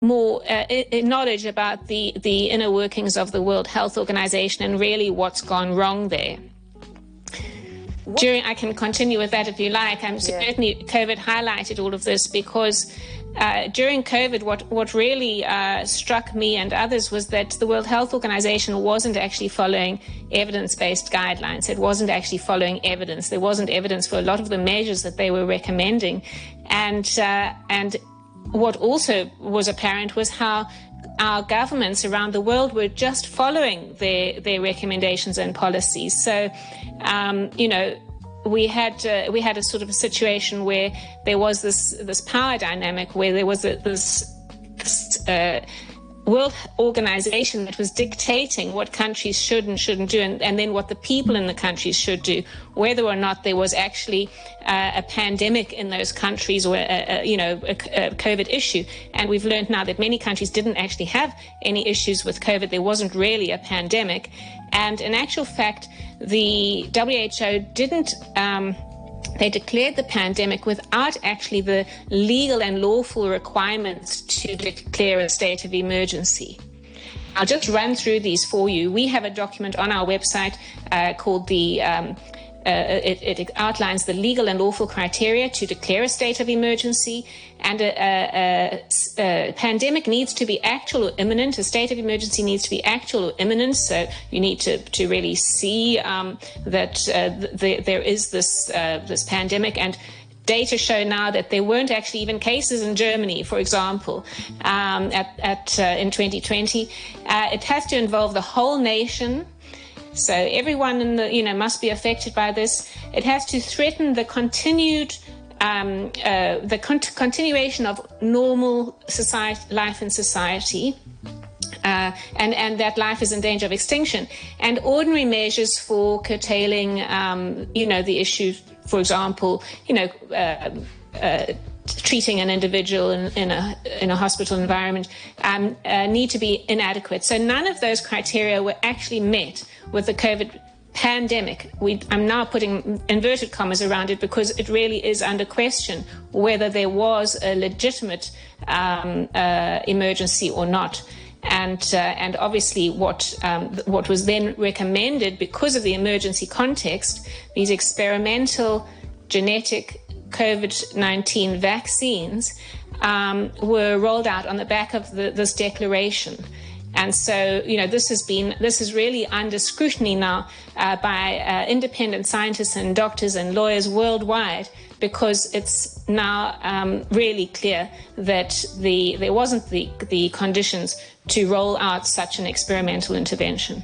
more knowledge about the inner workings of the World Health Organization and really what's gone wrong there. I can continue with that if you like. Certainly COVID highlighted all of this because during COVID, what really struck me and others was that the World Health Organization wasn't actually following evidence-based guidelines. It wasn't actually following evidence. There wasn't evidence for a lot of the measures that they were recommending. And what also was apparent was how our governments around the world were just following their recommendations and policies. So, we had a sort of a situation where there was this power dynamic where there was this World Organization that was dictating what countries should and shouldn't do, and then what the people in the countries should do, whether or not there was actually a pandemic in those countries or a COVID issue. And we've learned now that many countries didn't actually have any issues with COVID. There wasn't really a pandemic. And in actual fact, the WHO didn't they declared the pandemic without actually the legal and lawful requirements to declare a state of emergency. I'll just run through these for you. We have a document on our website called the it outlines the legal and lawful criteria to declare a state of emergency, and a pandemic needs to be actual or imminent. A state of emergency needs to be actual or imminent, so you need to really see that there is this pandemic. And data show now that there weren't actually even cases in Germany, for example, in 2020. It has to involve the whole nation. So everyone in the must be affected by this. It has to threaten the continuation of normal life in society, and that life is in danger of extinction. And ordinary measures for curtailing, the issue, for example, treating an individual in a hospital environment need to be inadequate. So none of those criteria were actually met with the COVID pandemic. I'm now putting inverted commas around it because it really is under question whether there was a legitimate emergency or not. And obviously what was then recommended because of the emergency context, these experimental genetic COVID-19 vaccines were rolled out on the back of this declaration. And so, this is really under scrutiny now by independent scientists and doctors and lawyers worldwide, because it's now really clear that there wasn't the conditions to roll out such an experimental intervention.